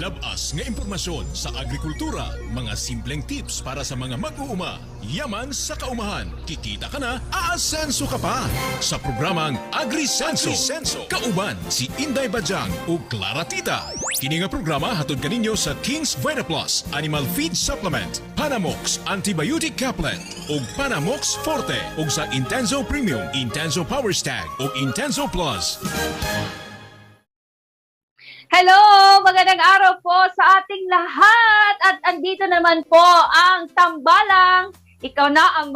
Labas nga impormasyon sa agrikultura, mga simpleng tips para sa mga mag-uuma. Yaman sa kaumahan, kikita ka na, aasenso ka pa. Sa programang AgriSenso, kauban si Inday Bajang ug Clara Tita. Kini nga programa hatod kaninyo sa King's Vitaplus Animal Feed Supplement, Panamox Antibiotic Caplet ug Panamox Forte ug sa Intenso Premium, Intenso Power Stag ug Intenso Plus. Hello! Magandang araw po sa ating lahat! At andito naman po ang tambalang, ikaw na ang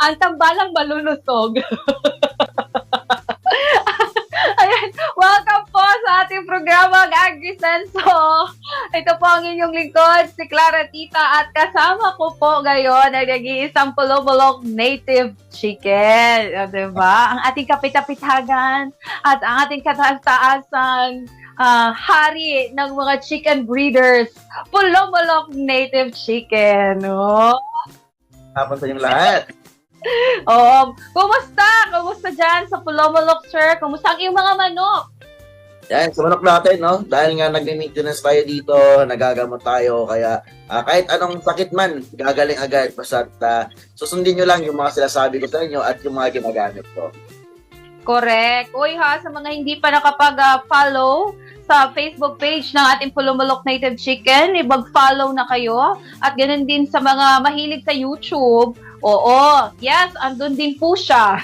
ang tambalang malulusog. Ayan, welcome po sa ating programang AgriSenso. Ito po ang inyong lingkod, si Clara Tita, at kasama ko po ngayon ay nag-iisang Pulomolok Native Chicken. O, diba? Ang ating kapitapitagan at ang ating kataas-taasang hari ng mga chicken breeders, Pulomolok Native Chicken. No? Tapos sa inyong lahat. Oh, kumusta? Kumusta dyan sa Pulomolok, sir? Kumusta ang iyong mga manok? Yan, sa manok natin, no? Dahil nga nag-maintenance tayo dito, nagagamot tayo, kaya kahit anong sakit man, gagaling agad. Basta susundin nyo lang yung mga sinasabi ko sa inyo at yung mga ginagamit ko. Correct. Uy ha, sa mga hindi pa nakapag-follow sa Facebook page ng ating Pulomolok Native Chicken, i-follow na kayo. At ganun din sa mga mahilig sa YouTube. Oo, yes, andun din po siya.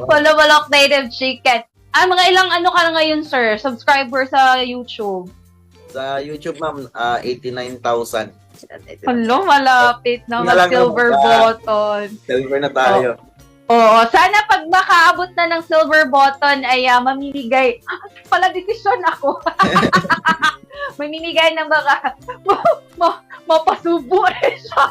Pulomolok Native Chicken. Mga ilang ano ka na ngayon, sir? Subscriber sa YouTube? Sa YouTube, ma'am, 89,000. Hello, malapit na mag-silver button. Silver na tayo. Oo, sana pag makaabot na ng silver button ay mamimigay. Pala desisyon ako. Mamimigay ng mga mapasubo rin siya.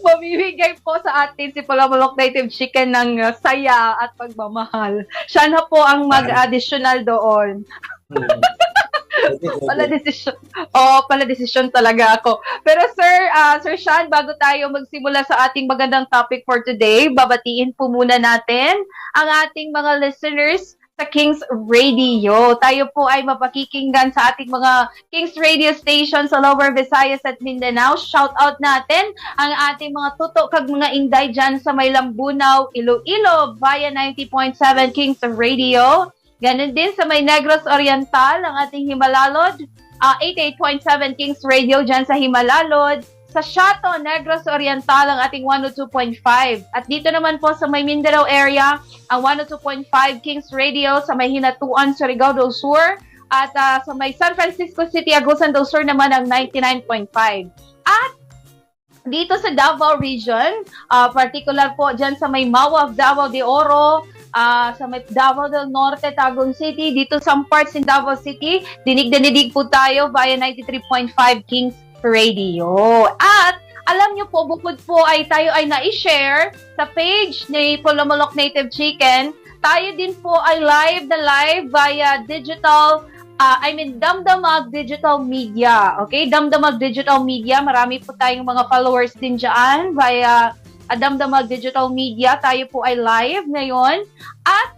Mamimigay po sa atin si Pulomolok Native Chicken ng saya at pagmamahal. Siya na po ang mag-additional doon. Pala desisyon talaga ako. Pero Sir Sean, bago tayo magsimula sa ating magandang topic for today, babatiin po muna natin ang ating mga listeners sa King's Radio. Tayo po ay mapakikinggan sa ating mga King's Radio stations sa Lower Visayas at Mindanao. Shout out natin ang ating mga tutok kag mga inday dyan sa may Lambunaw, Iloilo via 90.7 King's Radio. Ganon din sa may Negros Oriental, ang ating Himalalod, 88.7 Kings Radio dyan sa Himalalod. Sa Shato, Negros Oriental, ang ating 102.5. At dito naman po sa may Mindanao area, ang 102.5 Kings Radio sa may Hinatuan, Surigao del Sur. At sa may San Francisco City, Agusan del Sur naman ang 99.5. At dito sa Davao Region, particular po dyan sa may Mawag, Davao de Oro, sa may Davao del Norte, Tagum City, dito some parts in Davao City, dinig po tayo via 93.5 Kings Radio. At alam nyo po, bukod po ay tayo ay na-share sa page ni Pulomolok Native Chicken, tayo din po ay live via digital, Damdamag Digital Media. Okay? Damdamag Digital Media. Marami po tayong mga followers din dyan via Damdamag Digital Media. Tayo po ay live ngayon. At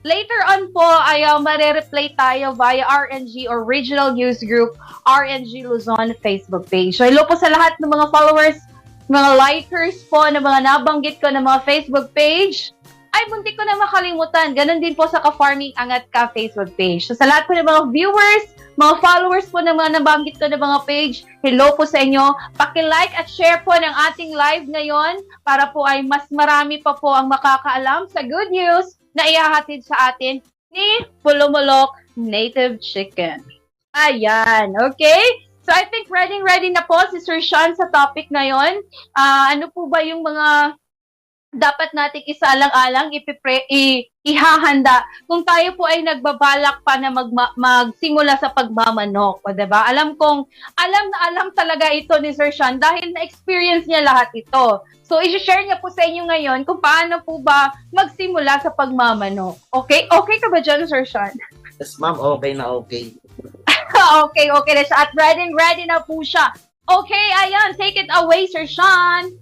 later on po ay mare-replay tayo via RNG or Regional News Group, RNG Luzon Facebook page. So hello po sa lahat ng mga followers, mga likers po na mga nabanggit ko na mga Facebook page. Ay, buntik ko na makalimutan. Ganon din po sa Ka-Farming Angat Ka Facebook page. So sa lahat po ng mga viewers, mga followers po ng mga nabanggit ko na mga page, hello po sa inyo. Paki-like at share po ng ating live ngayon para po ay mas marami pa po ang makakaalam sa good news na ihahatid sa atin ni Pulomolok Native Chicken. Ayan, okay? So I think ready na po si Sir Sean sa topic ngayon. Ano po ba yung mga dapat nating isaalang-alang ihahanda kung tayo po ay nagbabalak pa na magsimula sa pagmamanok, o diba? Alam na talaga ito ni Sir Sean dahil na-experience niya lahat ito. So, i-share niya po sa inyo ngayon kung paano po ba magsimula sa pagmamanok. Okay? Okay ka ba dyan, Sir Sean? Yes, ma'am. Okay na okay. Okay na siya. At ready na po siya. Okay, ayan. Take it away, Sir Sean.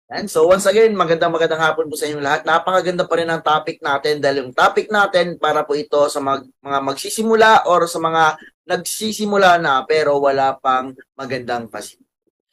And so once again, magandang hapon po sa inyo lahat. Napakaganda pa rin ang topic natin dahil yung topic natin para po ito sa mga magsisimula or sa mga nagsisimula na pero wala pang magandang facility.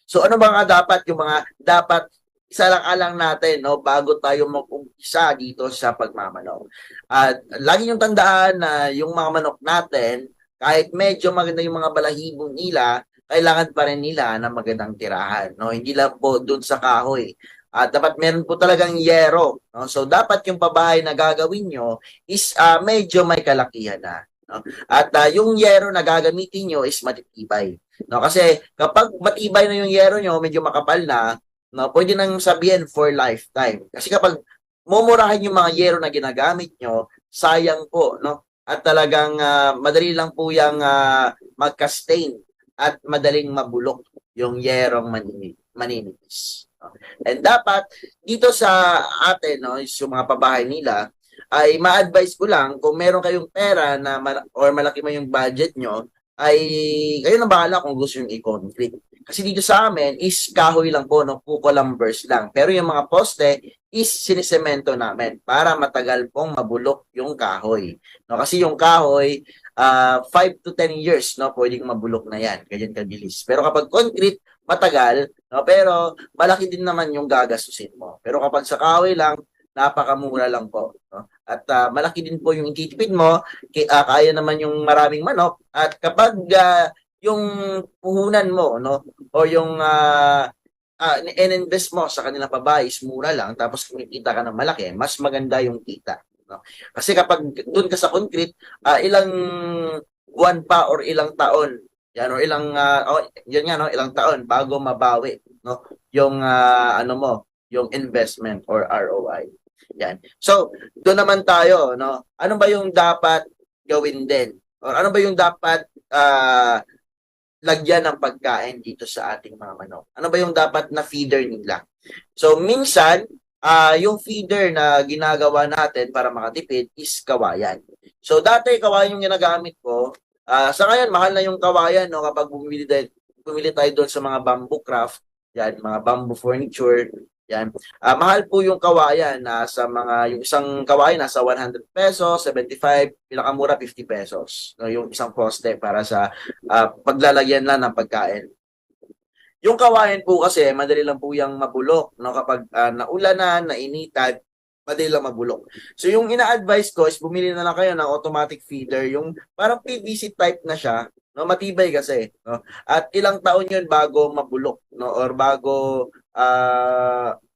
So ano ba nga dapat yung mga dapat isalang-alang natin no bago tayo mag-umpisa dito sa pagmamanok. At lagi yung tandaan na yung mga manok natin kahit medyo maganda yung mga balahibong nila, kailangan pa rin nila ng magandang tirahan. No? Hindi lang po dun sa kahoy. At dapat meron po talagang yero. No? So, dapat yung pabahay na gagawin nyo is medyo may kalakihan na. No? At yung yero na gagamitin nyo is matitibay. No? Kasi kapag matibay na yung yero nyo, medyo makapal na, no? Pwede nang sabihin for lifetime. Kasi kapag mumurahin yung mga yero na ginagamit nyo, sayang po. No? At talagang madali lang po yung magka-stain at madaling mabulok yung yerong maninipis. And dapat dito sa atin, no, yung mga pabahay nila, ay ma-advise ko lang kung meron kayong pera na or malaki man yung budget nyo, ay kayo na bahala kung gusto yung i-concrete. Kasi dito sa amin is kahoy lang po, no, kuko lumbers lang. Pero yung mga poste is sinisemento namin para matagal pong mabulok yung kahoy. No, kasi yung kahoy 5 to 10 years, no, pwedeng mabulok na yan, ganyan kabilis. Pero kapag concrete, matagal, no, pero malaki din naman yung gagastusin mo. Pero kapag sa kahoy lang, napakamura lang po. No? At malaki din po yung ititipid mo, kaya naman yung maraming manok. At kapag yung puhunan mo, no, o yung in-invest mo sa kanilang pabahay is mura lang, tapos kumikita ka ng malaki, mas maganda yung kita. No? Kasi kapag doon ka sa concrete, ilang buwan pa or ilang taon, yan or ilang yan nga no, ilang taon bago mabawi no yung ano mo, yung investment or ROI. Yan. So, doon naman tayo no. Ano ba yung dapat gawin din? Or ano ba yung dapat lagyan ng pagkain dito sa ating mga manok? Ano ba yung dapat na feeder nila? So, minsan yung feeder na ginagawa natin para makatipid is kawayan. So, dati kawayan yung ginagamit ko. Sa ngayon, mahal na yung kawayan no, kapag bumili tayo doon sa mga bamboo craft, yan, mga bamboo furniture, yan. Mahal po yung kawayan sa yung isang kawayan nasa 100 pesos, 75, pinakamura 50 pesos. No, yung isang poste para sa paglalagyan lang ng pagkain. Yung kawayan po kasi, madali lang po yung mabulok. No? Kapag naulanan, nainitan, madali lang mabulok. So yung ina-advise ko is bumili na lang kayo ng automatic feeder. Yung parang PVC type na siya. No? Matibay kasi. No? At ilang taon yun bago mabulok. No? Or bago,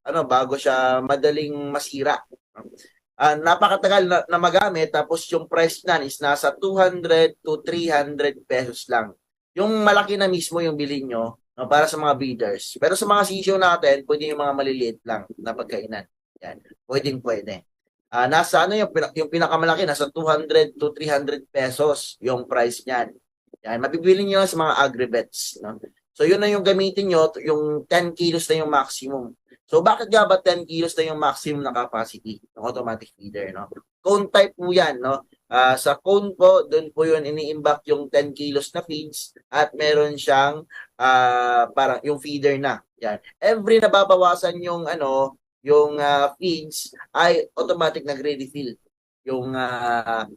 bago siya madaling masira. No? Napakatagal na magamit. Tapos yung price nan is nasa 200 to 300 pesos lang. Yung malaki na mismo yung bilhin nyo, no, para sa mga breeders. Pero sa mga sisyo natin, pwede yung mga maliliit lang na pagkainan. Yan. Pwede. Nasa yung pinakamalaki, nasa 200 to 300 pesos yung price niyan. Yan. Mapipili nyo sa mga agribets. No? So, yun na yung gamitin nyo, yung 10 kilos na yung maximum. So, bakit nga ba 10 kilos na yung maximum na capacity ng automatic feeder? No? Cone type po yan, no? Sa cone po, doon po yun ini-imbak yung 10 kilos na feeds at meron siyang parang yung feeder na. Yan. Every nababawasan yung yung feeds ay automatic nagre-refill yung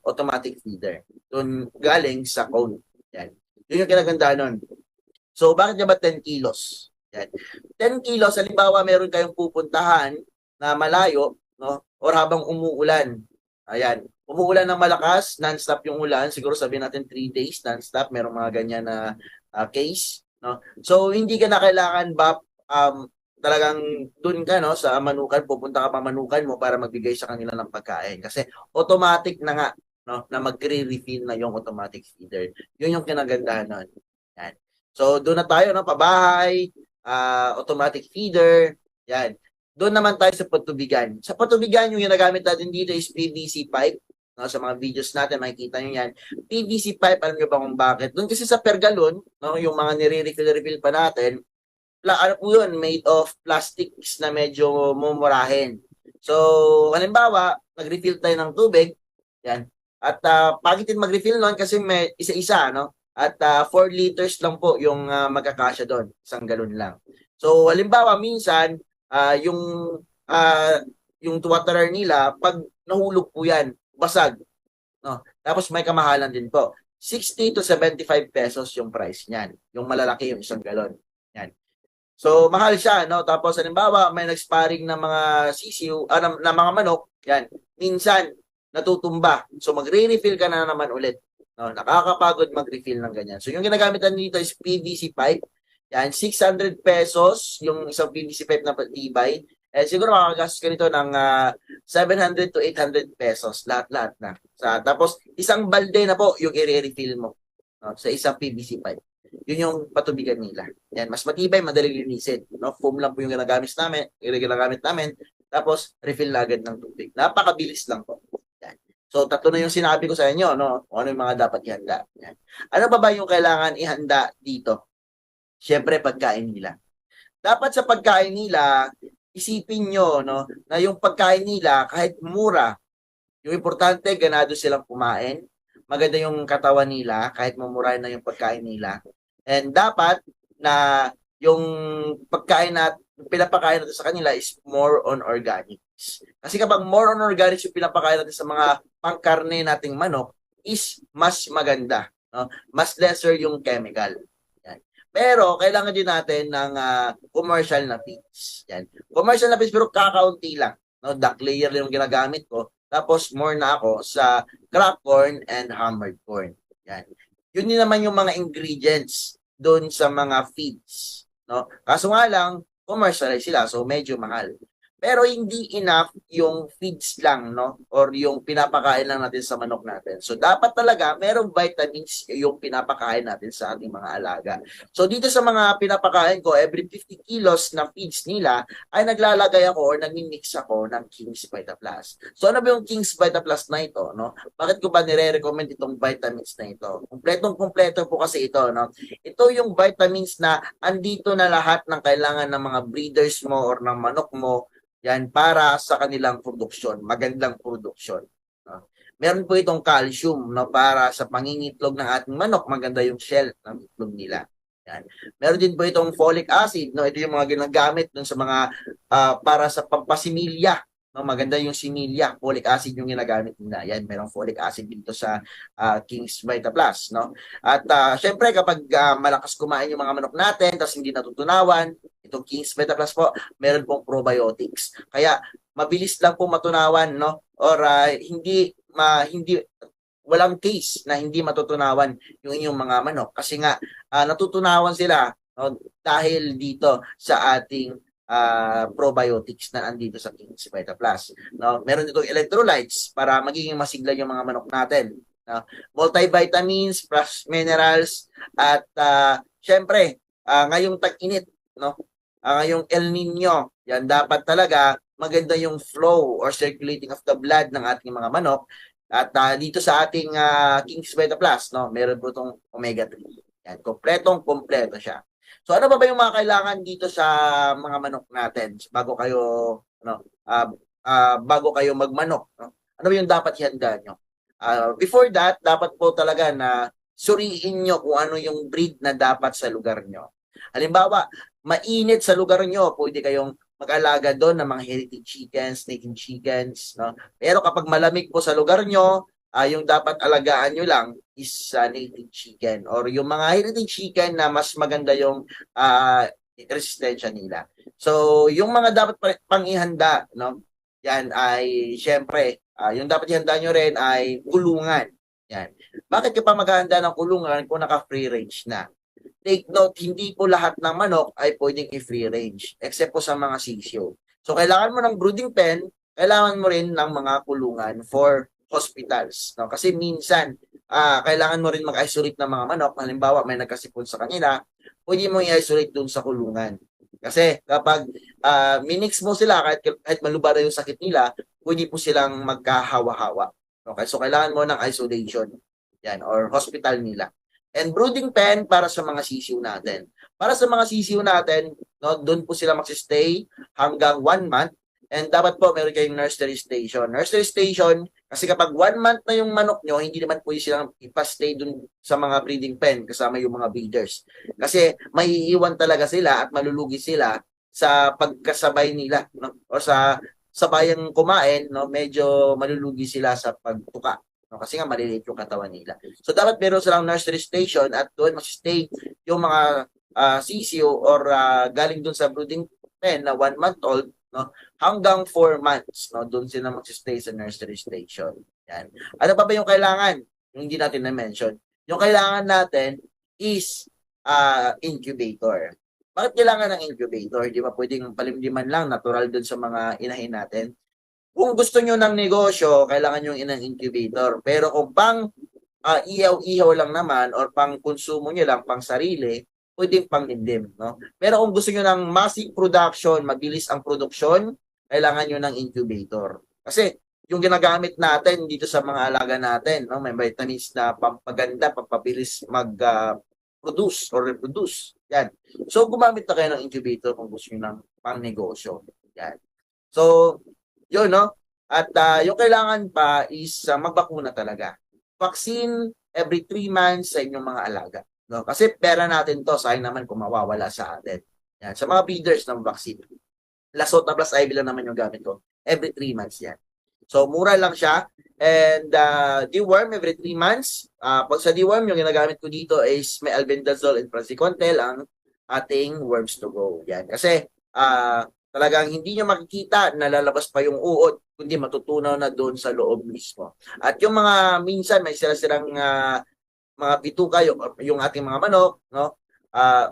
automatic feeder. Doon galing sa cone. Yan. Yun yung kinaganda nun. So, bakit nga ba 10 kilos? Yan. 10 kilos, halimbawa meron kayong pupuntahan na malayo, no? Or habang umuulan. Ayan. Umuulan ng malakas, non-stop yung ulan. Siguro sabihin natin 3 days non-stop. Merong mga ganyan na case. No? So, hindi ka na kailangan talagang dun ka no, sa manukan, pupunta ka pa manukan mo para magbigay sa kanila ng pagkain. Kasi automatic na nga no, na magre-refill na yung automatic feeder. Yun yung kinagandahan nun. Yan. So, doon na tayo, no, pabahay, automatic feeder. Yan. Doon naman tayo sa patubigan. Sa patubigan, yung ginagamit natin dito is PVC pipe. No, sa mga videos natin, makikita nyo yan. PVC pipe, alam nyo ba kung bakit? Doon kasi sa per gallon, no, yung mga nire-refill pa natin, ano po yun, made of plastics na medyo mumurahin. So, halimbawa, nag-refill tayo ng tubig, yan. At pagitin mag-refill nun kasi may isa-isa, no? At 4 liters lang po yung magkakasya doon, isang galon lang. So, halimbawa, minsan, yung ah, yung waterer nila, pag nahulog po yan, basag. No? Tapos may kamahalan din po. 60 to 75 pesos yung price niyan. Yung malalaki, yung isang galon. Yan. So, mahal siya, no? Tapos, halimbawa, may nag-sparring ng mga sisiw, na mga manok, yan. Minsan, natutumba. So, magre-refill ka na naman ulit. No? Nakakapagod mag-refill ng ganyan. So, yung ginagamit natin dito is PVC pipe. Yan, 600 pesos yung isang PVC pipe na patibay. Siguro makakagastos ka nito ng 700 to 800 pesos. Lahat-lahat na. Tapos, isang balde na po yung i-refill mo, no? Sa isang PVC pipe. Yun yung patubigan nila. Yan, mas matibay, madaling linisin. No? Foam lang po yung ginagamit namin. Tapos, refill na agad ng tubig. Napakabilis lang po. Yan. So, tatlo na yung sinabi ko sa inyo, no? Kung ano yung mga dapat ihanda. Yan. Ano ba yung kailangan ihanda dito? Siyempre, pagkain nila. Dapat sa pagkain nila, isipin nyo, no, na yung pagkain nila, kahit mura, yung importante, ganado silang kumain. Maganda yung katawan nila, kahit mamurahin na yung pagkain nila. And dapat na yung pagkain yung pinapakain natin sa kanila is more on organics. Kasi kapag more on organics yung pinapakain natin sa mga pangkarne nating manok, is mas maganda. No? Mas lesser yung chemical. Yan. Pero kailangan din natin ng commercial na feeds. Yan. Commercial na feeds pero kakaunti lang. No? Duck layer yung ginagamit ko. Tapos more na ako sa cracked corn and hammered corn. Yan. Yun din naman yung mga ingredients doon sa mga feeds. No? Kaso nga lang, commercialize sila, so medyo mahal. Pero hindi enough yung feeds lang, no? Or yung pinapakain lang natin sa manok natin. So, dapat talaga merong vitamins yung pinapakain natin sa ating mga alaga. So, dito sa mga pinapakain ko, every 50 kilos na feeds nila, ay naglalagay ako or nagmi-mix ako ng King's Vita Plus. So, ano ba yung King's Vita Plus na ito, no? Bakit ko ba nire-recommend itong vitamins na ito? Kompletong-kompleto po kasi ito, no? Ito yung vitamins na andito na lahat ng kailangan ng mga breeders mo or ng manok mo. Yan, para sa kanilang produksyon, magandang produksyon. No? Meron po itong calcium, no, para sa pangingitlog ng ating manok, maganda yung shell ng itlog nila. Yan. Meron din po itong folic acid, no, ito yung mga ginagamit dun sa mga para sa pampasimilya. No, maganda yung similya, folic acid yung ginagamit nila. Yan, merong folic acid dito sa King's Vita Plus, no? At syempre kapag malakas kumain yung mga manok natin tapos hindi natutunawan, itong King's Vita Plus po, meron pong probiotics. Kaya mabilis lang po matunawan, no? Or hindi walang case na hindi matutunawan yung inyong mga manok kasi nga natutunawan sila, no? Dahil dito sa ating probiotics na andito sa King's Vita Plus. No? Meron ditong electrolytes para magiging masigla yung mga manok natin. No? Multivitamins, plus minerals, at syempre, ngayong tag-init, no? Ngayong El Nino, yan dapat talaga maganda yung flow or circulating of the blood ng ating mga manok. At dito sa ating King's Vita Plus, no? Meron po itong omega-3. Yan, kompleto siya. So ano ba yung mga kailangan dito sa mga manok natin bago kayo magmanok, no? Ano ba yung dapat ihanda nyo? Before that, dapat po talaga na suriin nyo kung ano yung breed na dapat sa lugar nyo. Halimbawa, mainit sa lugar nyo, pwede kayong mag-alaga doon ng mga heritage chickens, native chickens, no? Pero kapag malamig po sa lugar nyo, yung dapat alagaan nyo lang is native chicken or yung mga heritage chicken na mas maganda yung resistensya nila. So, yung mga dapat pang ihanda, no? Yan ay syempre, yung dapat ihanda nyo rin ay kulungan. Yan. Bakit ka pa maghahanda ng kulungan kung naka-free range na? Take note, hindi po lahat ng manok ay pwedeng i-free range except po sa mga sisyo. So, kailangan mo ng brooding pen, kailangan mo rin ng mga kulungan for hospitals. No? Kasi minsan, kailangan mo rin mag-isolate ng mga manok. Halimbawa, may nagkasipon sa kanila, pwede mo i-isolate dun sa kulungan. Kasi kapag minix mo sila, kahit malubara yung sakit nila, pwede po silang magkahawa-hawa. Okay? So, kailangan mo ng isolation. Yan, or hospital nila. And brooding pen para sa mga sisiw natin. Para sa mga sisiw natin, no, doon po sila magsistay hanggang 1 month. And dapat po meron kayong nursery station. Nursery station, kasi kapag 1 month na yung manok nyo, hindi naman po silang ipastay dun sa mga breeding pen kasama yung mga breeders. Kasi maiiwan talaga sila at malulugi sila sa pagkasabay nila, no? O sa sabayang kumain, no, medyo malulugi sila sa pagtuka. No? Kasi nga maliliit yung katawan nila. So dapat meron silang nursery station at doon mag-stay yung mga sisiyo or galing doon sa brooding pen na 1 month old, no, hanggang 4 months, no, doon sila mag-stay sa nursery station. Yan. Ano pa ba yung kailangan? Yung hindi natin na-mention. Yung kailangan natin is incubator. Bakit kailangan ng incubator? Di ba pwedeng palimliman lang, natural dun sa mga inahin natin? Kung gusto nyo ng negosyo, kailangan nyo ng incubator. Pero kung pang ihaw-ihaw lang naman or pang konsumo nyo lang, pang sarili, pwedeng pang indim. No? Pero kung gusto nyo ng massive production, mabilis ang produksyon, kailangan nyo ng incubator. Kasi yung ginagamit natin dito sa mga alaga natin, no, may vitamins na pampaganda, pampabilis mag-produce or reproduce. Yan. So, gumamit na kayo ng incubator kung gusto nyo ng pang-negosyo. Yan. So, yun, no? At yung kailangan pa is magbakuna talaga. Vaccine every 3 months sa inyong mga alaga. No? Kasi pera natin to, sayang naman kung mawawala sa atin. Yan. Sa mga breeders ng vaccine. Lasota plus IV lang naman yung gamit ko. Every 3 months yan. So, mura lang siya. And deworm every 3 months. Pag sa deworm, yung ginagamit ko dito is may albendazole and praziquantel ang ating worms to go. Yan. Kasi talagang hindi nyo makikita na lalabas pa yung uod, kundi matutunaw na doon sa loob mismo. At yung mga minsan may sila-silang mga bituka, yung ating mga manok, no?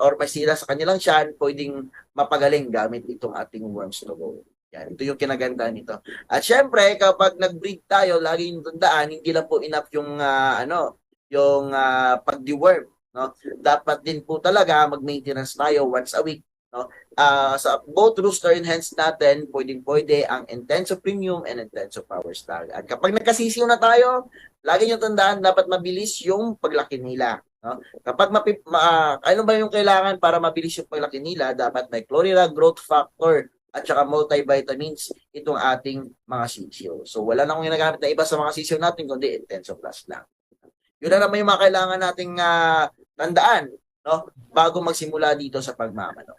Or may sila sa kanilang tiyan, pwedeng mapagaling gamit itong ating worms to go. Yan, ito yung kinaganda nito. At syempre, kapag nag-breed tayo, lagi yung tandaan, hindi lang po enough yung pag-deworm, no? Dapat din po talaga mag-maintenance tayo once a week, no? Sa both rooster and hens natin, pwedeng-pwede ang Intenso Premium and Intenso Power Star. At kapag nagkasisiw na tayo, lagi yung tandaan, dapat mabilis yung paglaki nila. No? Kapag ano ba yung kailangan para mabilis yung paglaki nila, dapat may Chlorella growth factor at saka multivitamins itong ating mga sisiyo. So, wala na akong ginagamit na iba sa mga sisiyo natin, kundi Intenso Plus lang. Yun na naman yung mga kailangan nating tandaan, no? Bago magsimula dito sa pagmamanok.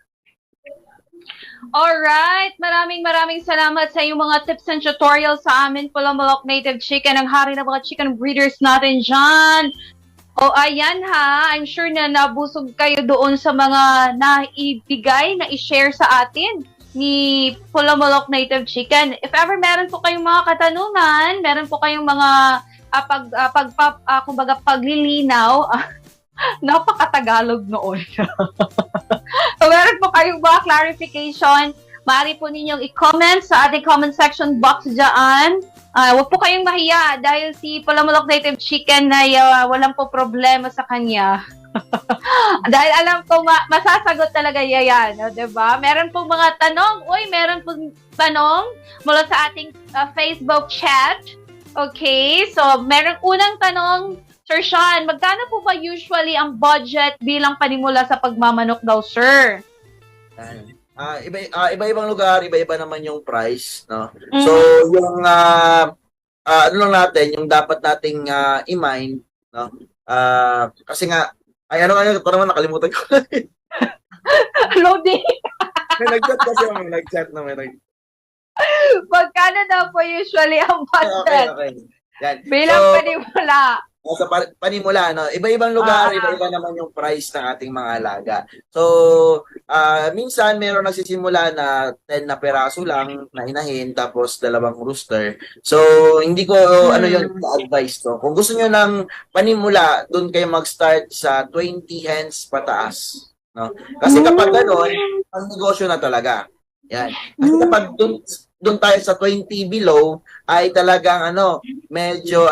Alright, maraming salamat sa iyong mga tips and tutorials sa amin, Pulamalok Native Chicken, ang hari ng mga chicken breeders natin dyan. O ayan ha, I'm sure na nabusog kayo doon sa mga naibigay, na i-share sa atin ni Pulamalok Native Chicken. If ever meron po kayong mga katanungan, meron po kayong mga kumbaga paglilinaw, napakatagalog noon. So, meron po kayong mga clarification, maaari po ninyong i-comment sa ating comment section box dyan. Huwag po kayong mahiya dahil si Pulamalok Native Chicken ay walang po problema sa kanya. Dahil alam ko masasagot talaga yan, no, diba? Meron pong mga tanong, meron pong tanong mula sa ating Facebook chat. Okay, so meron unang tanong, Sir Sean, magkano po ba usually ang budget bilang panimula sa pagmamanok daw, sir? Iba-ibang lugar, iba-iba naman yung price, no? So, yung ano lang natin, yung dapat nating i-mind, no? Kasi nga, ano ito naman, nakalimutan ko. Loading. May nag-chat kasi, may Magkano daw po usually ang budget? Okay. Yan. Bilang panimula. Sa panimula, no? Iba-ibang lugar, iba-iba naman yung price ng ating mga alaga. So, minsan meron nagsisimula na 10 na peraso lang na inahin, tapos 2 rooster. So, hindi ko yun advice to. Kung gusto nyo ng panimula, doon kayo mag-start sa 20 hens pataas. No? Kasi kapag gano'n, ang negosyo na talaga. Yan. Kasi kapag doon tayo sa 20 below, ay talagang medyo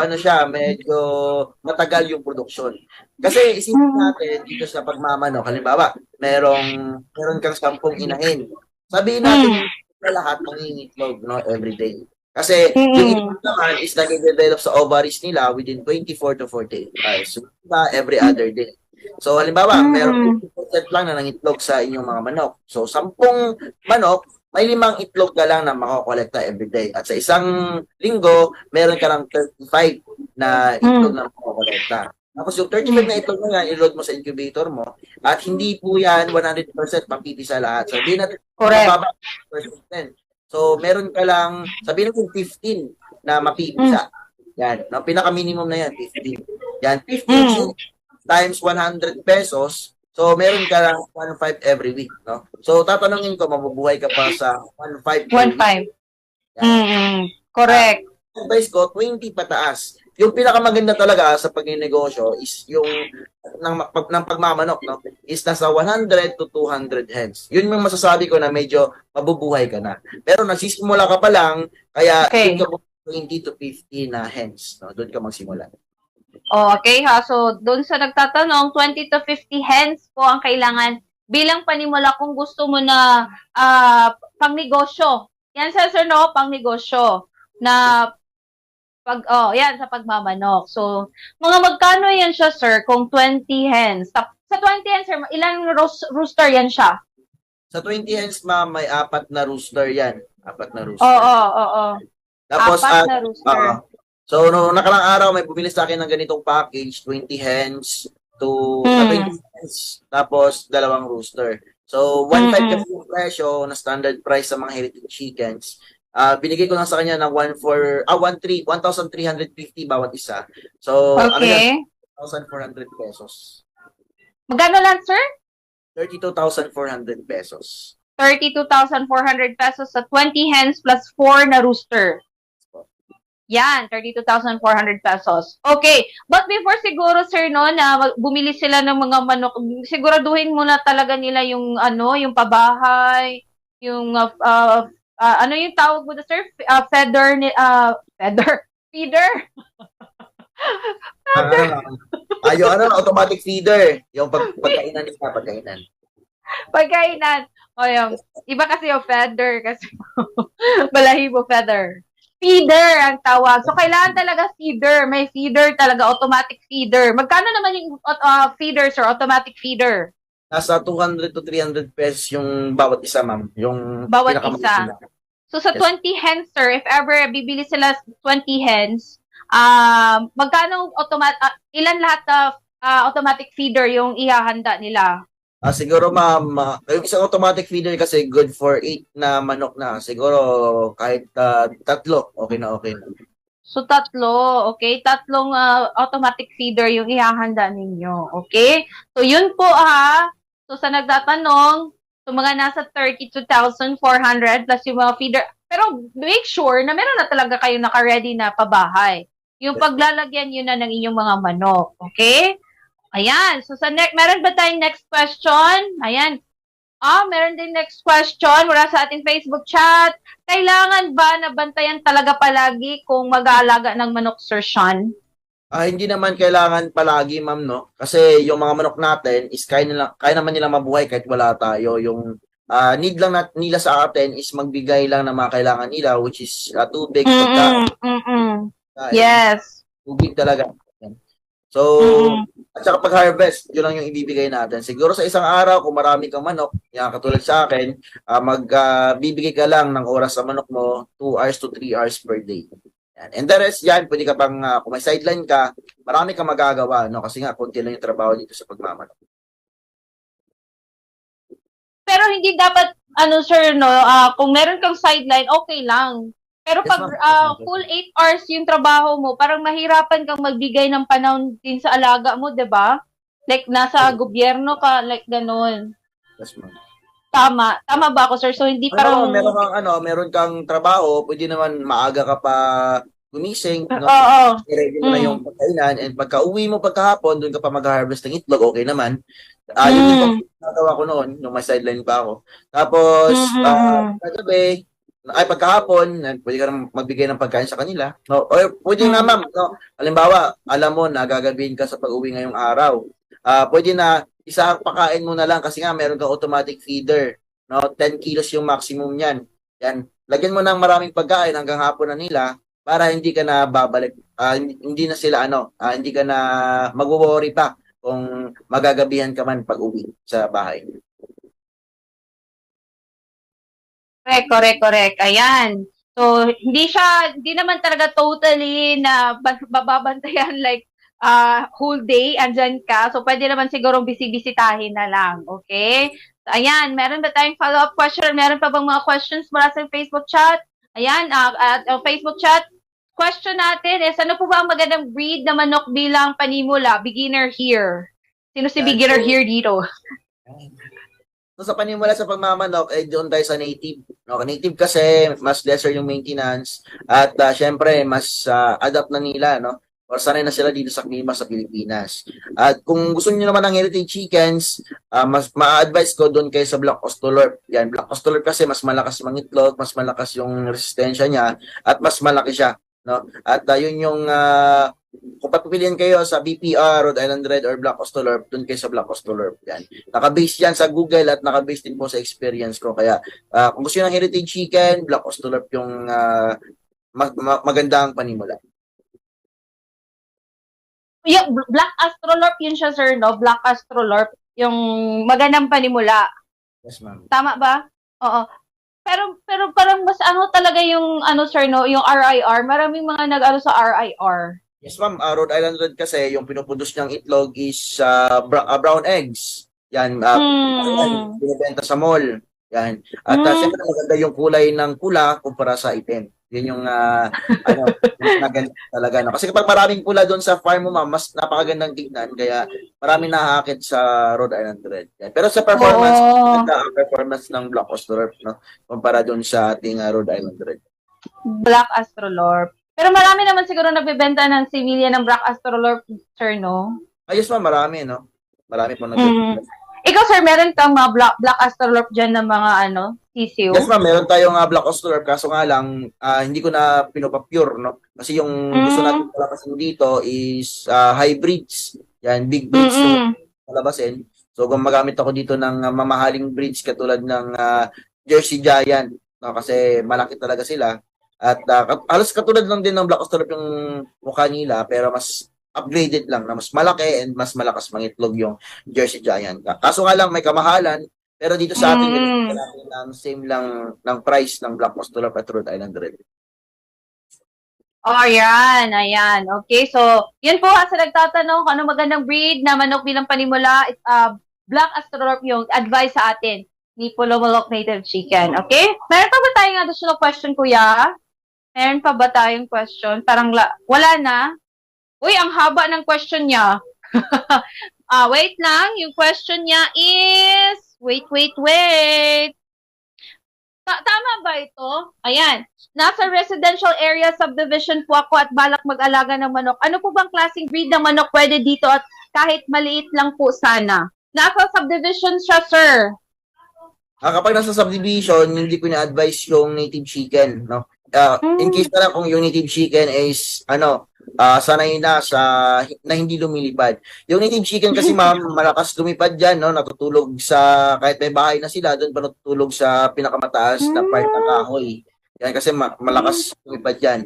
matagal yung production. Kasi isipin natin dito sa pagmamanok, halimbawa, meron kang 10 inahin. Sabihin natin na lahat mangingitlog, no, every day. Kasi yung itlog naman is nag-develop sa ovaries nila within 24 to 48 hours. So, every other day. So, halimbawa, meron 50% lang na nangitlog sa inyong mga manok. So, 10 manok, may 5 itlog ka lang na makakolekta everyday. At sa isang linggo, meron ka ng 35 na itlog na makakolekta. Tapos yung 35 na itlog mo yan, i-load mo sa incubator mo. At hindi po yan 100% mapipisa lahat. Sabihin natin, Correct. mababa 10%. So, meron ka lang, sabihin natin 15 na mapipisa. Yan. Ang pinaka-minimum na yan, 15. Yan, 15 times 100 pesos. So, meron ka lang 1.5 every week. No? So, tatanungin ko, mabubuhay ka pa sa 1.5 per week. 1.5. Yan. Correct. Advice ko, 20 pataas. Yung pinakamaganda talaga sa pagnegosyo is yung ng pagmamanok, no? Is nasa 100 to 200 hens. Yun yung masasabi ko na medyo mabubuhay ka na. Pero nagsisimula ka pa lang, kaya Okay. doon ka 20 to 50 na hens, no? Doon ka magsimula. Okay ha, so doon sa nagtatanong, 20 to 50 hens po ang kailangan bilang panimula kung gusto mo na pangnegosyo. Yan sir, no? Pangnegosyo na yan, sa pagmamanok. So, mga magkano yan siya, sir, kung 20 hens? Sa 20 hens, sir, ilang rooster yan siya? Sa 20 hens, ma'am, may 4 na rooster yan. 4 na rooster. Oo. Tapos, 4 na rooster. so, no nakalang araw, may bumili sa akin ng ganitong package, 20 hens to 20 hens, tapos 2 rooster. So, 1.5 kasi yung presyo na standard price sa mga heritage chickens. Binigay ko lang sa kanya ng 1,350 bawat isa. So, Okay. 1,400 pesos. Magkano lang, sir? 32,400 pesos. 32,400 pesos sa 20 hens plus 4 na rooster. Yan, 32,400 pesos. Okay. But before siguro, sir, no, na bumili sila ng mga manok, siguraduhin muna talaga nila yung, yung pabahay, yung, ano yung tawag mo na, sir? Feeder? Automatic feeder. Yung pagkainan nila, pagkainan. Pagkainan. O, yung, iba kasi yung feather, kasi balahibo feather. Feeder ang tawag. So, kailangan talaga feeder. May feeder talaga, automatic feeder. Magkano naman yung feeder, sir? Automatic feeder? Nasa 200 to 300 pesos yung bawat isa, ma'am. Yung bawat isa. So, sa 20 hens, sir, if ever bibili sila 20 hens, magkano ilan lahat automatic feeder yung ihahanda nila? Siguro, ma'am, yung isang automatic feeder kasi good for 8 na manok na. Siguro, kahit 3, okay na. So, 3. Okay? 3 automatic feeder yung ihahanda ninyo. Okay? So, yun po So, sa nagtatanong, so mga nasa 32,400 plus yung mga feeder. Pero make sure na meron na talaga kayo naka-ready na pabahay. Yung paglalagyan yun na ng inyong mga manok. Okay? Ayan. So, meron ba tayong next question? Ayan. Meron din next question mula sa ating Facebook chat. Kailangan ba na bantayan talaga palagi kung mag-aalaga ng manok, Sir Sean? Hindi naman kailangan palagi, ma'am, no? Kasi yung mga manok natin is kaya naman nila mabuhay kahit wala tayo. Yung need lang nila sa atin is magbigay lang ng mga kailangan nila, which is tubig, pagkain. Yes. Tubig talaga. So, at saka pag-harvest, yun lang yung ibibigay natin. Siguro sa isang araw, kung marami kang manok, yan, katulad sa akin, magbibigay ka lang ng oras sa manok mo, 2 hours to 3 hours per day. Yan. And the rest, yan, pwede ka pang, kung may sideline ka, marami kang magagawa, no? Kasi nga, konti lang yung trabaho dito sa pagmamanok. Pero hindi dapat, sir, no, kung meron kang sideline, okay lang. Pero pag full 8 hours yung trabaho mo, parang mahirapan kang magbigay ng panahon din sa alaga mo, 'di ba? Like nasa gobyerno ka, like ganun. Yes, ma'am. Tama ba ako, sir? So hindi parang meron kang trabaho, pwede naman maaga ka pa gumising, no? Oo. I-ready mo na yung pagkainan, and pagka-uwi mo pagkahapon, doon ka pa mag-harvest ng itlog, okay naman. Yun yung nagawa ko noon, nung may sideline pa ako. Tapos, kagabi, pagkahapon, pwede ka na magbigay ng pagkain sa kanila. No? O pwede na, ma'am. No? Halimbawa, alam mo na gagabihin ka sa pag-uwi ngayong araw. Pwede na, isa pakain mo na lang kasi nga meron kang automatic feeder. No? 10 kilos yung maximum niyan. Yan. Lagyan mo ng maraming pagkain hanggang hapon na nila para hindi ka na babalik. Hindi na sila, hindi ka na mag-worry pa kung magagabihan ka man pag-uwi sa bahay. Correct. Ayan. So, hindi naman talaga totally na bababantayan like whole day andyan ka. So, pwede naman sigurong bisibisitahin na lang. Okay? So, ayan, meron ba tayong follow-up question? Meron pa bang mga questions mula sa Facebook chat? Ayan, Facebook chat. Question natin is, ano po ba ang magandang breed na manok bilang panimula? Beginner here. Sino si beginner here dito? So sa panimula sa pagmamanok, doon tayo sa native. No? Native kasi, mas lesser yung maintenance at syempre, mas adapt na nila, no? Or sanay na sila dito sa klima sa Pilipinas. At kung gusto niyo naman ng heritage chickens, mas ma-advise ko doon kayo sa Black Australorp. Yan, Black Australorp kasi mas malakas mangitlog, mas malakas yung resistensya niya, at mas malaki siya. No? At yun yung, kung papipiliin kayo sa BPR, Rhode Island Red, or Black Australorp, doon kayo sa Black Australorp. Yan. Nakabase yan sa Google at nakabase din po sa experience ko. Kaya kung gusto niyo ng heritage chicken, Black Australorp yung magandang panimula. Yung Black Astrolorp, yun siya, sir, no? Black Astrolorp, yung magandang panimula. Yes, ma'am. Tama ba? Oo. Pero parang mas ano talaga yung, sir, no? Yung RIR. Maraming mga nag-ano sa RIR. Yes, ma'am. Rhode Island Red kasi, yung pinuproduce niyang itlog is brown eggs. Yan. Binibenta sa mall. Yan. At siyempre, maganda yung kulay ng pula kumpara sa itim. Yun yung maganda talaga. No? Kasi kapag maraming pula doon sa farm mo, ma'am, mas napakagandang tignan. Kaya maraming nakakakit sa Rhode Island Red. Yan. Pero sa performance, maganda ang performance ng Black Australorp, no? Kumpara doon sa ating Rhode Island Red. Black Astrolorp. Pero marami naman siguro nagbebenta ng similya ng Black Astrolorp, sir, no? Yes, ma'am. Marami, no? Marami po nagbebenta. Ikaw, sir, meron kang mga Black Astrolorp dyan ng mga, sisiw? Yes, ma'am. Meron tayong Black Australorp. Kaso nga lang, hindi ko na pinopapure, no? Kasi yung gusto natin palabasin dito is hybrids. Yan, big breeds yung palabasin. So, gumagamit ako dito ng mamahaling breeds katulad ng Jersey Giant. No? Kasi malaki talaga sila. At halos katulad lang din ng Black Australorp yung mukha nila, pero mas upgraded lang na mas malaki and mas malakas mangitlog yung Jersey Giant. Kaso nga lang may kamahalan, pero dito sa atin ng same lang ng price ng Black Australorp at Rhode Island Red. Oh, ayan. Okay, so, yun po sa nagtatanong kung ano magandang breed na manok bilang panimula, Black Astrolorp yung advice sa atin ni Pulomolok Native Chicken. Okay? Meron pa ba tayong additional question, kuya? Meron pa ba tayong question? Parang wala na. Uy, ang haba ng question niya. Wait lang. Yung question niya is... Wait. Tama ba ito? Ayan. Nasa residential area subdivision po ako at balak mag-alaga ng manok. Ano po bang klaseng breed ng manok pwede dito at kahit maliit lang po sana? Nasa subdivision siya, sir. Kapag nasa subdivision, hindi ko na-advise yung native chicken, no? In case na lang kung yung native chicken is sanay na na hindi lumilipad. Yung native chicken kasi, ma'am, malakas lumipad diyan, no? Natutulog sa kahit may bahay na sila, doon pa natutulog sa pinakamataas na part ng kahoy. Yan kasi malakas lumipad diyan.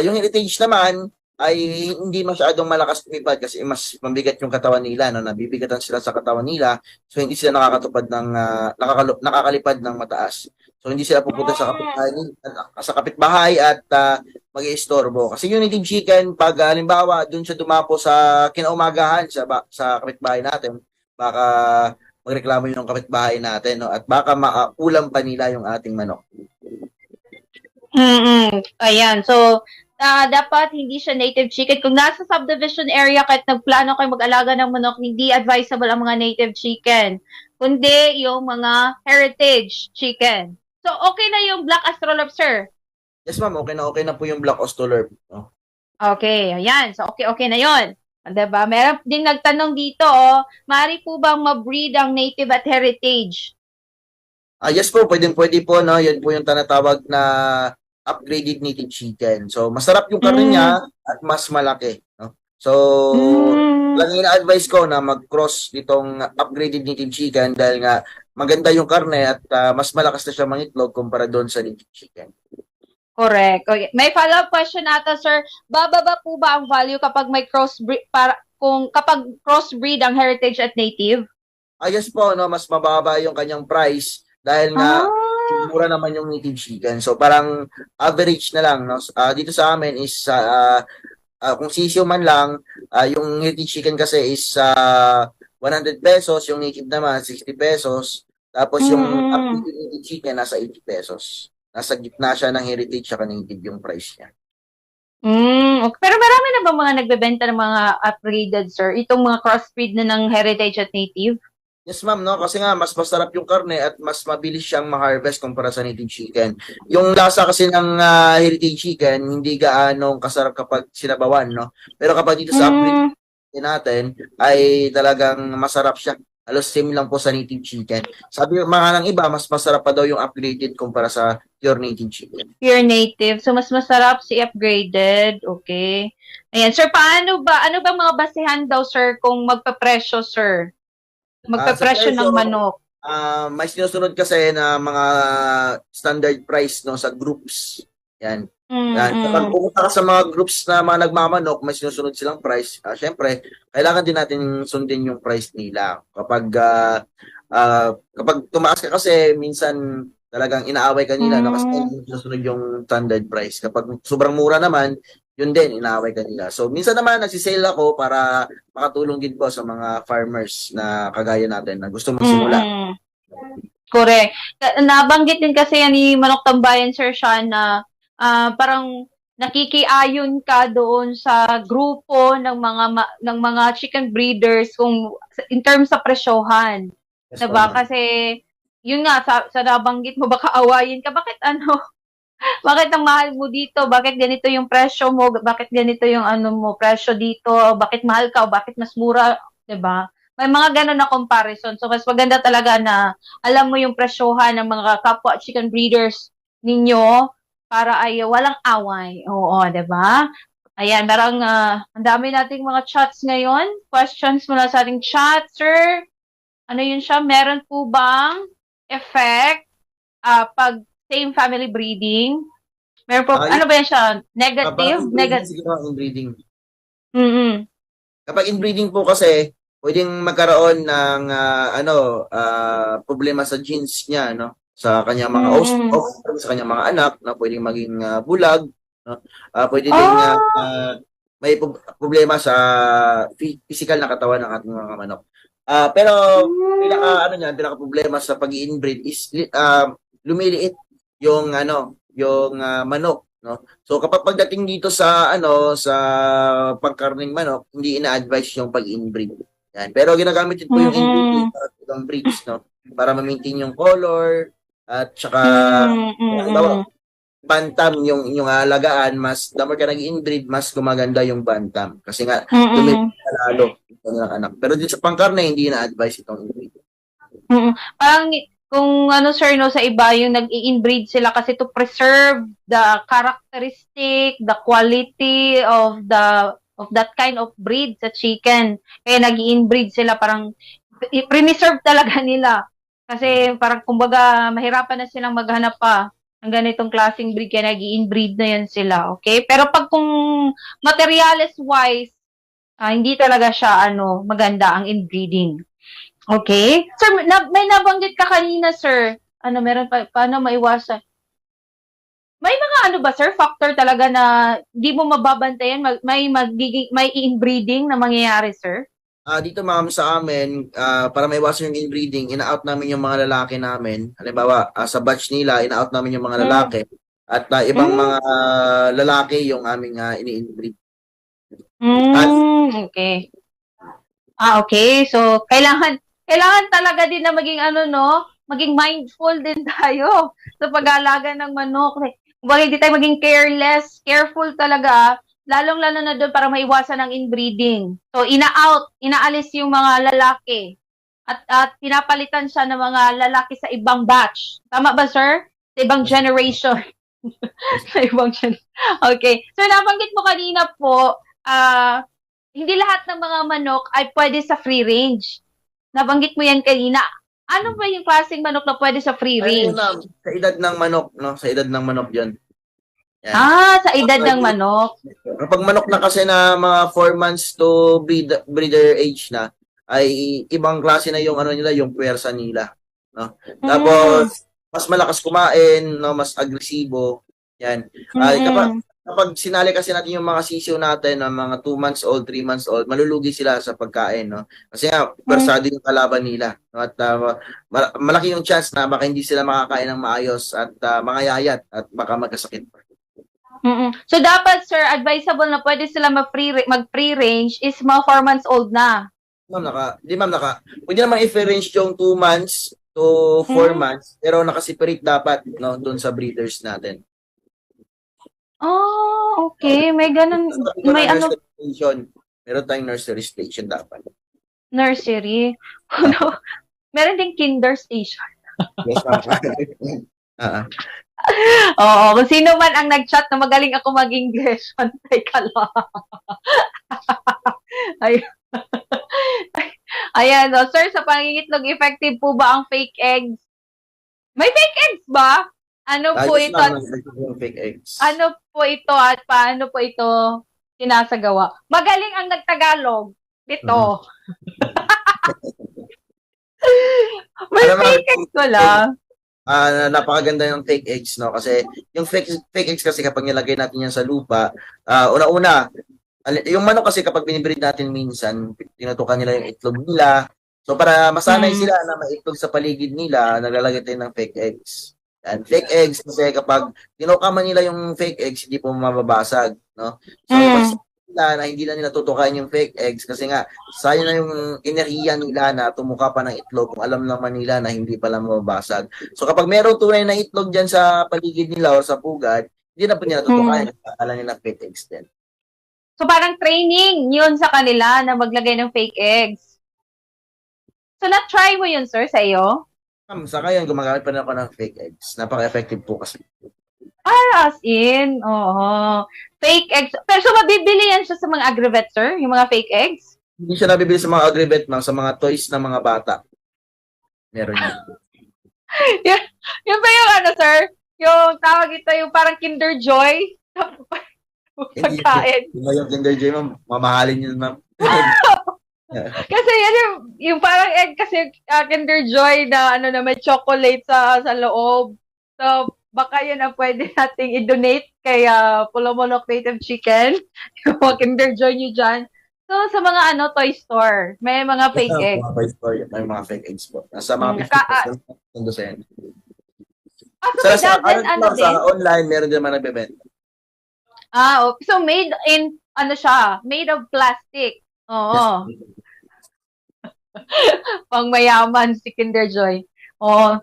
Yung heritage naman ay hindi masyadong malakas lumipad kasi mas mabigat yung katawan nila, no? Nabibigatan sila sa katawan nila. So hindi sila nakakatupad ng nakakalipad ng mataas. So hindi sila pupunta sa kapitbahay at mag-iistorbo. Kasi yung native chicken, pag halimbawa doon siya dumapo sa kinaumagahan sa kapitbahay natin, baka magreklamo yung kapitbahay natin, no? At baka maulam pa nila yung ating manok. Ayan. So, dapat hindi siya native chicken. Kung nasa subdivision area kahit nagplano kayo mag-alaga ng manok, hindi advisable ang mga native chicken, kundi yung mga heritage chicken. So, okay na yung Black Astrolorp, sir? Yes, ma'am. Okay na po yung Black Australorp. No? Okay, ayan. So, okay na yon. Diba? Meron din nagtanong dito, maaari po bang ma-breed ang native at heritage? Yes po, pwede po, no? Yan po yung tinatawag na upgraded native chicken. So, masarap yung karne niya at mas malaki. No? So, lang ina-advise ko na mag-cross itong upgraded native chicken dahil nga maganda yung karne at mas malakas na siya mangitlog kumpara doon sa native chicken. Correct. Okay. May follow-up question ata, sir. Bababa po ba ang value kapag may crossbreed kapag crossbreed ang heritage at native? Yes po, no, mas mababa yung kanyang price dahil nga mura naman yung native chicken. So parang average na lang, no. Dito sa amin is kung sisiyo man lang, yung heritage chicken kasi is 100 pesos, yung native naman 60 pesos, tapos yung Mm. upgraded chicken nasa 80 pesos. Nasa gitna siya ng heritage at native yung price niya. Ok. Pero marami na ba mga nagbebenta ng mga upgraded, sir? Itong mga crossbreed na ng heritage at native? Yes, ma'am, no? Kasi nga, mas masarap yung karne at mas mabilis siyang ma-harvest kumpara sa native chicken. Yung lasa kasi ng heritage chicken, hindi gaano kasarap kapag sinabawan, no? Pero kapag dito sa upgrade Mm. natin, ay talagang masarap siya. Halos same lang po sa native chicken. Sabi mga ng iba, mas masarap pa daw yung upgraded kumpara sa pure native chicken. Pure native. So, mas masarap si upgraded. Okay. Ayan. Sir, ano ba mga basehan daw, sir, kung magpapresyo, sir? Sa Magpapresyo ng presyo, manok. may sinusunod kasi na mga standard price no sa groups. Yan. Yan. Kapag Mm-mm. pumunta ka sa mga groups na mga nagmamanok, may sinusunod silang price. Syempre, kailangan din natin sundin yung price nila. Kapag tumaas ka kasi, minsan talagang inaaway ka nila no? Kasi hindi sinusunod yung standard price. Kapag sobrang mura naman, yun din, inaaway ka nila. So, minsan naman, nagsisale ako para makatulong din po sa mga farmers na kagaya natin na gusto magsimula. Mm-mm. Correct. Nabanggit din kasi yan ni Manok Tambayan, Sir Sean, na parang nakikiayon ka doon sa grupo ng mga chicken breeders kung in terms sa presyohan. Yes, Diba? ma'am. Kasi yun nga sa nabanggit mo baka awayin ka, bakit bakit ang mahal mo dito? Bakit ganito yung presyo mo? Bakit ganito yung presyo dito? Bakit mahal ka o bakit mas mura, 'di ba? May mga ganun na comparison. So mas maganda talaga na alam mo yung presyohan ng mga kapwa chicken breeders ninyo para ay walang away. Oo, 'di ba? Ayan, parang ang dami nating mga chats ngayon. Questions mula sa ating chat, sir. Ano yun siya? Meron po bang effect pag same family breeding? Meron po, ano ba yan siya? Parang Negative? inbreeding, siguro ang inbreeding. Mm-mm. Kapag inbreeding po kasi, pwedeng magkaroon ng problema sa genes niya, no? Sa kanyang mga Mm-mm. offspring, sa kanyang mga anak, na pwedeng maging bulag, no? Pwede ding Oh! may problema sa physical na katawan ng ating mga manok. Pero Mm. pinaka problema sa pag-inbreed is lumiliit yung manok, no? So kapag pagdating dito sa pagkarning manok, hindi ina-advise yung pag-inbreed. Yan. Pero ginagamit din po yung inbreeding Mm-mm. para sa ibang breeds, no? Para ma-maintain yung color at saka halimbawa, Mm-mm. bantam yung inyong alagaan, mas the more ka nag-inbreed, mas gumaganda yung bantam. Kasi nga, lumiliit Mm-mm. na lalo yung kanilang anak. Pero dito sa pangkarne, hindi na-advise itong inbreed. Mm-mm. Parang kung sir, no, sa iba, yung nag-i-inbreed sila kasi to preserve the characteristic, the quality of that kind of breed sa chicken. Kaya nag-i-inbreed sila, parang preserve talaga nila. Kasi parang kumbaga mahirapan na silang maghanap pa ng ganitong klaseng breed kaya nag-i-inbreed na yan sila. Okay? Pero pag kung materials wise, hindi talaga siya maganda ang inbreeding. Okay? Sir, may nabanggit ka kanina, sir. Meron pa, paano maiwasan? May mga sir, factor talaga na di mo mababantayan, may inbreeding na mangyayari, sir? Dito ma'am sa amin, para maiwasan yung inbreeding, ina-out namin yung mga lalaki namin. Halimbawa, sa batch nila, ina-out namin yung mga Mm. lalaki. At ibang mga lalaki yung aming ini-inbreed. Okay. Okay. So, kailangan talaga din na maging maging mindful din tayo sa pag-aalaga ng manok. Kumbaga, hindi tayo maging careless, careful talaga, lalong-lalo na doon para maiwasan ang inbreeding. So, inaalis yung mga lalaki at pinapalitan siya ng mga lalaki sa ibang batch. Tama ba, sir? Sa ibang generation. Sa ibang Okay. So, nabanggit mo kanina po, hindi lahat ng mga manok ay pwede sa free range. Nabanggit mo yan kanina. Ano ba yung klaseng manok na pwede sa free range? Sa edad ng manok, no? Sa edad ng manok yan. Yan. Sa edad ng manok. Kapag manok na kasi na mga 4 months to breeder age na, ay ibang klase na yung nila, yung puwersa nila, no? Tapos mas malakas kumain, no, mas agresibo. Yan. Kapag kapag sinali kasi natin yung mga sisiw natin ng mga 2 months old, 3 months old, malulugi sila sa pagkain, no? Kasi nga, persado yung kalaban nila. No? At malaki yung chance na baka hindi sila makakain ng maayos at mga yayat at baka magkasakit pa. So, dapat, sir, advisable na pwede sila mag-free range is mga 4 months old na. Ma'am, pwede naman i-range yung 2 months to 4 months, pero nakaseparate dapat, no, doon sa breeders natin. Oh, okay. May ganun, may ano, Station. Meron tayong nursery station dapat. nursery. Meron ding kinder station. Yes, ma'am. Oo, kung sino man ang nag-chat na magaling ako mag-English, pantay ka lang. Ayan, sir, sa pangingitlog, effective po ba ang fake eggs? May fake eggs ba? Ano po ito? Fake eggs. Ano po ito at paano po ito sinasagawa? Magaling ang nagtagalog dito. May fake eggs wala. Napakaganda ng fake eggs, no? Kasi yung fake eggs kasi kapag nilagay natin yan sa lupa, una-una, yung manok kasi kapag binibreed natin minsan, tinutukan nila yung itlog nila. So para masanay sila na maitlog sa paligid nila, naglalagay tayo ng fake eggs. And fake eggs kasi kapag tinukaman nila yung fake eggs, hindi po mababasag, no? So na hindi na nila tutukain yung fake eggs kasi nga sayang na yung enerhiya nila na tumuka pa ng itlog kung alam naman nila na hindi pala mababasag. So kapag merong tunay na itlog dyan sa paligid nila o sa pugad, hindi na po nila tutukain. Akala nila fake eggs din. So parang training yun sa kanila na maglagay ng fake eggs. So na-try mo yun, sir, sa iyo? Sa ngayon, gumagamit pa na ako ng fake eggs. Napaka-effective po kasi. As in, oo. Fake eggs. Pero so mabibili yan siya sa mga agri-vet, sir? Yung mga fake eggs? Hindi siya nabibili sa mga agri-vet, ma'am, sa mga toys ng mga bata. Meron yan. Yun ba yung ano, sir? Yung tawag ito, yung parang Kinder Joy? Pagkain. Yung Kinder Joy, ma'am, mamahalin yun, ma'am. Kasi yan yung parang egg kasi Kinder Joy na ano na may chocolate sa loob. So, baka yun ang pwede nating i-donate kay Pulomolok Native Chicken. Yung mga Kinder Joy nyo dyan. So, sa mga toy store, may mga fake eggs. Mga toy store, may mga fake eggs po. Nasa mga 50% ng dosen. So, sa online, meron din naman nagbebenta. Okay. So, made in, made of plastic. Oo. Pangmayaman si Kinder Joy. Oo.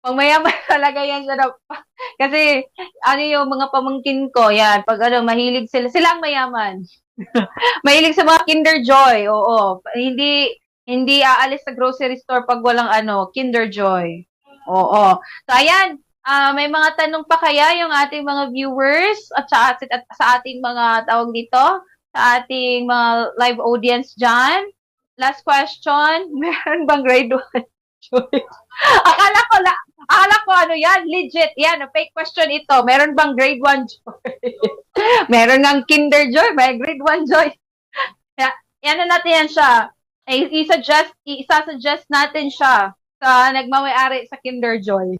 Pangmayaman talaga yan siya. Kasi, yung mga pamangkin ko, yan, pag mahilig silang mayaman. Mahilig sa mga Kinder Joy, oo. Hindi aalis sa grocery store pag walang Kinder Joy. Oo. So, ayan, may mga tanong pa kaya yung ating mga viewers at sa ating mga tawag dito, sa ating mga live audience dyan? Last question, meron bang grade 1 choice? Akala ko yan, legit. Yan, fake question ito. Meron bang grade 1 choice? Meron ng Kinder Joy, may grade 1 joy. Yan na natin yan siya. Isa-suggest natin siya sa nagmamayari sa Kinder Joy.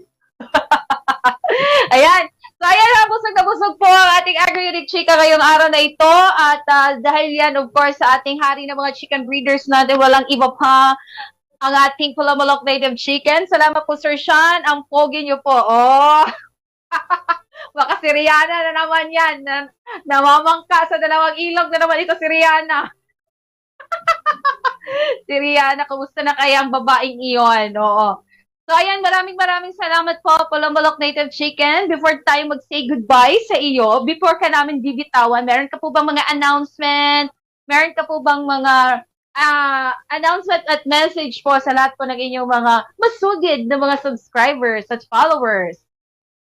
Ayan. So, ayan, busog na busog po ang ating Agri-Unique Chika ngayong araw na ito. At dahil yan, of course, sa ating hari ng mga chicken breeders natin, walang iba pa ang ating Pulomolok Native Chicken. Salamat po, Sir Sean. Ang pogi niyo po. Oh! Baka si Rihanna na naman yan. Namamangka sa dalawang ilog na naman ito si Rihanna. Si Rihanna, kumusta na kaya ang babaeng iyon? Oo. So, ayan, maraming salamat po, Pulomolok Native Chicken. Before tayo mag-say goodbye sa iyo, before ka namin bibitawan, meron ka po bang mga announcement? Meron ka po bang mga announcement at message po sa lahat po ng inyong mga masugid na mga subscribers at followers?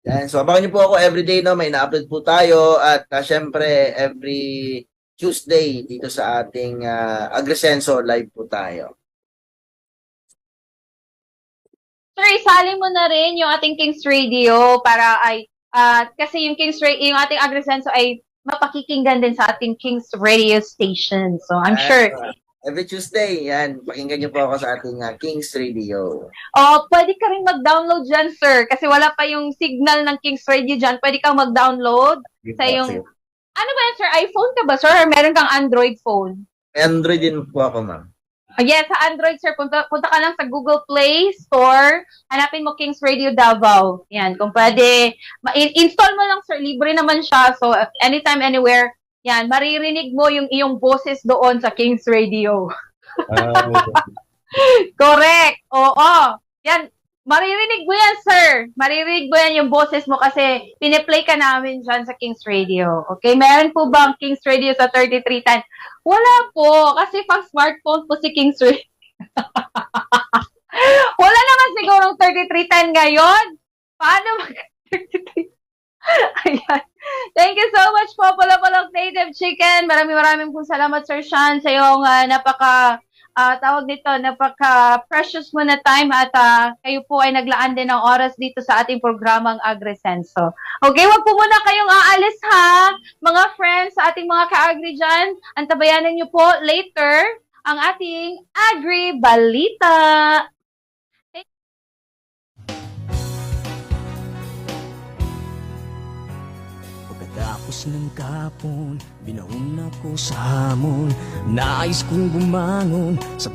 Yan, so abangan niyo po ako everyday, no? May na-upload po tayo at syempre every Tuesday dito sa ating Agrisenso live po tayo. Sir, isali mo na rin yung ating Kings Radio para kasi yung yung ating Agrisenso ay mapakikinggan din sa ating Kings Radio station. So, I'm sure. Every Tuesday, yan. Pakinggan niyo po ako sa ating Kings Radio. Pwede ka rin mag-download dyan, sir. Kasi wala pa yung signal ng Kings Radio dyan. Pwede kang mag-download Sa yung, ano ba yan, sir? iPhone ka ba, sir? Or meron kang Android phone? Android din po ako, ma'am. Yes, sa Android, sir, punta ka lang sa Google Play Store, hanapin mo Kings Radio Davao. Yan, kung pwede, install mo lang, sir, libre naman siya. So, anytime, anywhere, yan, maririnig mo yung iyong boses doon sa Kings Radio. Correct. Oo. Yan, maririnig mo yan, sir. Maririnig mo yan yung boses mo kasi piniplay ka namin dyan sa Kings Radio. Okay, meron po bang Kings Radio sa 3310? Wala po, kasi pang smartphone po si Kings Radio. Wala naman sigurong 3310 ngayon. Paano mag-33? Ayan. Thank you so much po, Palapalok Native Chicken. Maraming po salamat, Sir Sean, sa iyong napaka-precious mo na time at kayo po ay naglaan din ng oras dito sa ating programang Agrisenso. Okay, wag po muna kayong aalis ha, mga friends, sa ating mga ka-agri dyan. Antabayanan niyo po later ang ating Agri Balita. Pagkatapos ng kapon, binaon ako sa hamon. Nais kong bumangon sa